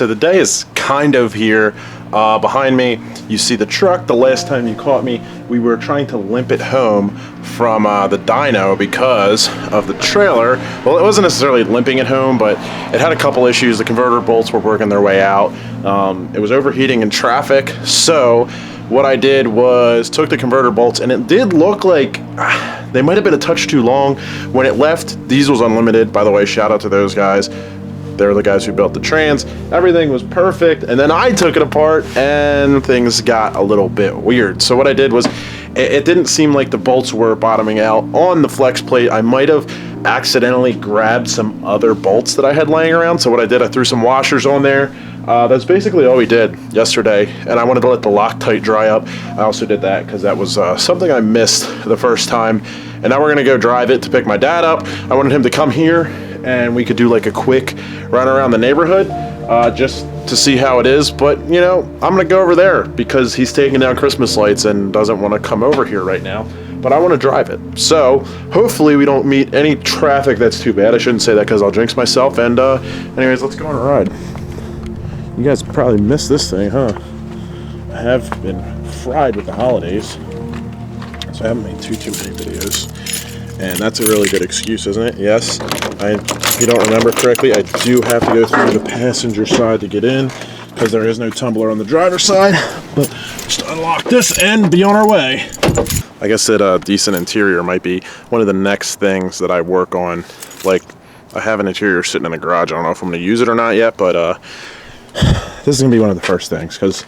So the day is kind of here. Behind me, you see the truck. The last time you caught me, we were trying to limp it home from the dyno because of the trailer. Well, it wasn't necessarily limping it home, but it had a couple issues. The converter bolts were working their way out. It was overheating in traffic. So what I did was took the converter bolts, and it did look like they might have been a touch too long. When it left, Diesel's Unlimited, by the way, shout out to those guys. They're the guys who built the trans. Everything was perfect, and then I took it apart and things got a little bit weird. So what I did was, it didn't seem like the bolts were bottoming out on the flex plate. I might have accidentally grabbed some other bolts that I had laying around. So what I did, I threw some washers on there. That's basically all we did yesterday, and I wanted to let the Loctite dry up. I also did that because that was something I missed the first time. And now we're gonna go drive it to pick my dad up. I wanted him to come here and we could do like a quick run around the neighborhood just to see how it is. But you know, I'm gonna go over there because he's taking down Christmas lights and doesn't want to come over here right now, but I want to drive it. So hopefully we don't meet any traffic that's too bad. I shouldn't say that because I'll jinx myself. And anyways, let's go on a ride. You guys probably missed this thing, huh? I have been fried with the holidays, so I haven't made too many videos. And that's a really good excuse, isn't it? Yes, if you don't remember correctly, I do have to go through the passenger side to get in because there is no tumbler on the driver's side. But just unlock this and be on our way. I guess that a decent interior might be one of the next things that I work on. Like, I have an interior sitting in the garage. I don't know if I'm going to use it or not yet, but this is going to be one of the first things because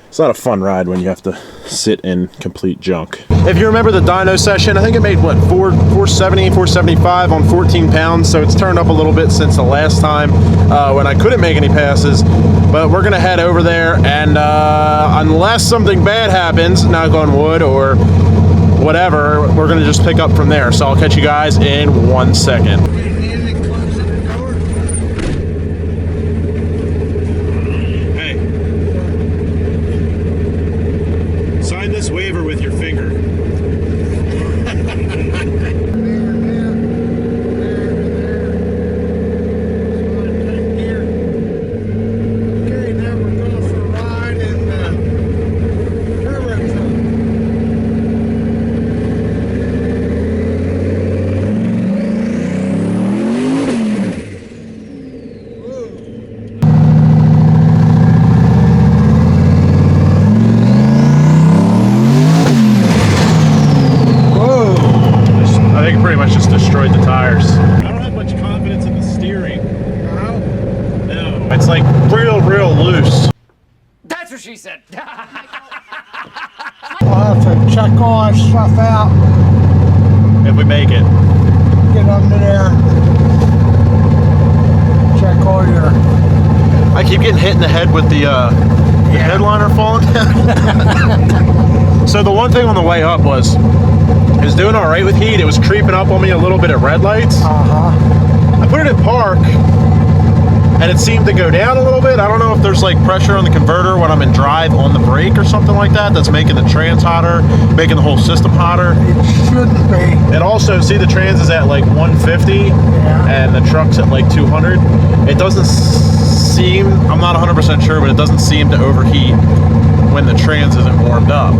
it's not a fun ride when you have to sit in complete junk. If you remember the dyno session, I think it made, what, 470, 475 on 14 pounds, so it's turned up a little bit since the last time when I couldn't make any passes. But we're gonna head over there, and unless something bad happens, knock on wood or whatever, we're gonna just pick up from there. So I'll catch you guys in 1 second. Waiver with your finger. Okay, now we're going for a ride in turbo zone. It's like real loose. That's what she said. I'll have to check all that stuff out. If we make it. Get under there. Check all your... I keep getting hit in the head with the headliner falling down. So the one thing on the way up was, it was doing all right with heat. It was creeping up on me a little bit at red lights. I put it in park, and it seemed to go down a little bit. I don't know if there's like pressure on the converter when I'm in drive on the brake or something like that that's making the trans hotter, making the whole system hotter. It shouldn't be. And also, see, the trans is at like 150 and the truck's at like 200. It doesn't seem, I'm not 100% sure, but it doesn't seem to overheat when the trans isn't warmed up.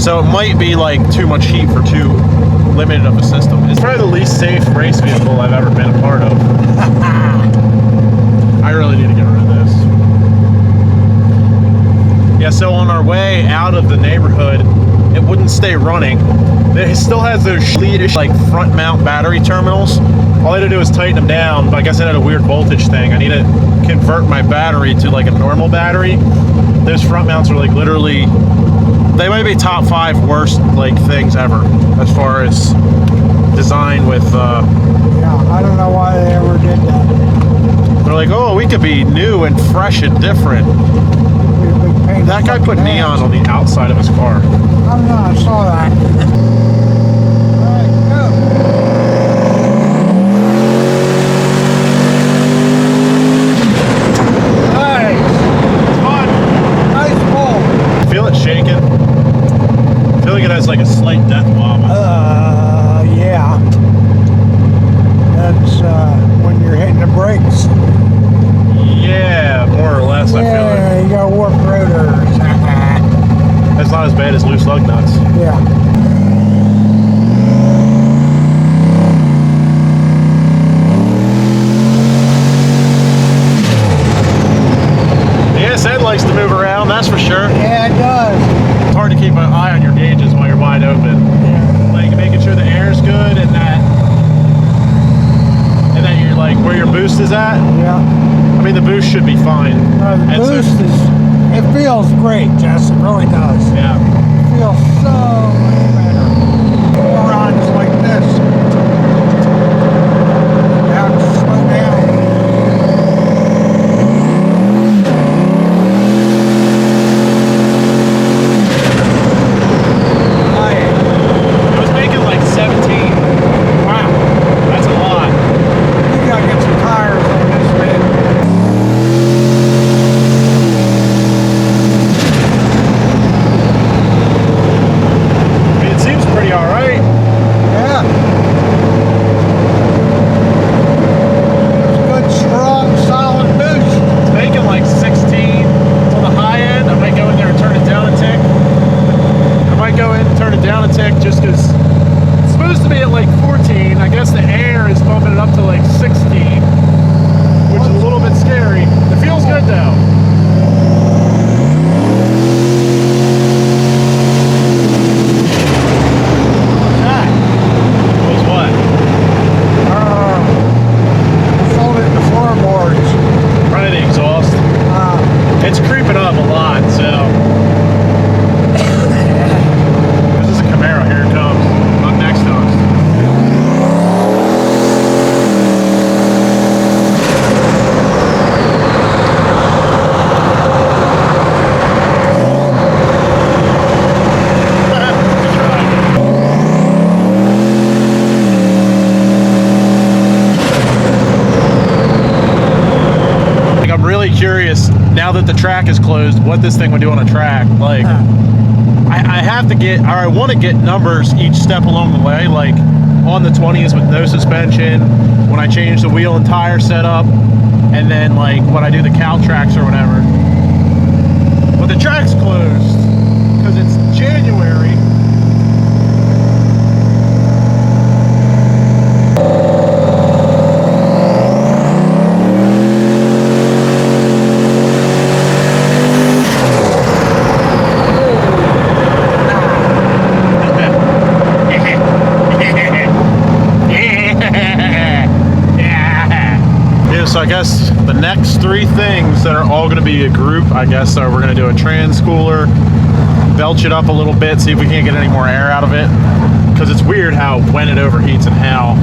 So it might be like too much heat for too limited of a system. It's probably the least safe race vehicle I've ever been a part of. I really need to get rid of this. Yeah, so on our way out of the neighborhood, it wouldn't stay running. It still has those Schlietish like front mount battery terminals. All I had to do was tighten them down, but I guess it had a weird voltage thing. I need to convert my battery to like a normal battery. Those front mounts are like literally, they might be top 5 worst like things ever as far as design with Yeah, I don't know why they ever did that. They're like, oh, we could be new and fresh and different. That guy put neon on the outside of his car. I don't know, I saw that. Alright, go. Nice. It's fun. Nice pull. Feel it shaking. I feel like it has like a slight death wobble. Yeah. That's when you're hitting the brakes. Yeah, more or bad as loose lug nuts. Yeah. The ASN likes to move around, that's for sure. Yeah, it does. It's hard to keep an eye on your gauges while you're wide open. Yeah. Like making sure the air's good and that you're like where your boost is at. Yeah. I mean the boost should be fine. The And so- boost it feels great, Jess. It really does. yeah. It feels so much better. Runs like this. You have to slow down. It was making like 17. Wow. That's a lot. You gotta get some tires on this, man. I mean, it seems pretty alright. Yeah. It's good, strong, solid boost. It's making like 16 on the high end. I might go in there and turn it down a tick. I might go in and turn it down a tick just because it's supposed to be at like 14. I guess the air is bumping it up to like 16, which is a little bit scary. It feels good though. That. Was what? Folded the floorboards. Probably the exhaust. It's creeping up a lot, so. This is a Camaro. Here it comes. Up next to us. Good try. Like, I'm really curious now that the track is closed, what this thing would do on a track. Like, I have to get, or I want to get numbers each step along the way, like on the 20s with no suspension, when I change the wheel and tire setup, and then like when I do the Caltrax or whatever. But the track's closed because it's January. Yeah, so I guess the next three things that are all going to be a group, I guess, are we're going to do a trans cooler, belch it up a little bit, see if we can't get any more air out of it, because it's weird how when it overheats and how,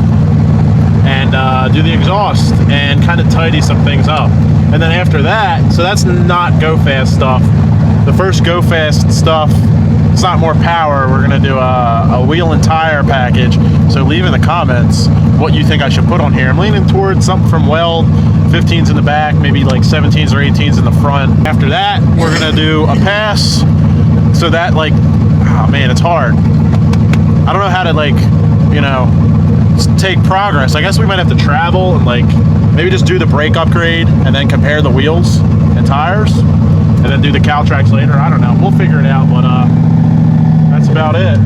and do the exhaust and kind of tidy some things up. And then after that, so that's not go fast stuff. The first go fast stuff, it's not more power. We're gonna do a wheel and tire package. So leave in the comments what you think I should put on here. I'm leaning towards something from Weld, 15s in the back, maybe like 17s or 18s in the front. After that, we're gonna do a pass. So that like, oh man, it's hard. I don't know how to like, you know, take progress. I guess we might have to travel and like maybe just do the brake upgrade and then compare the wheels and tires and then do the Caltrax later. I don't know. We'll figure it out, but that's about it.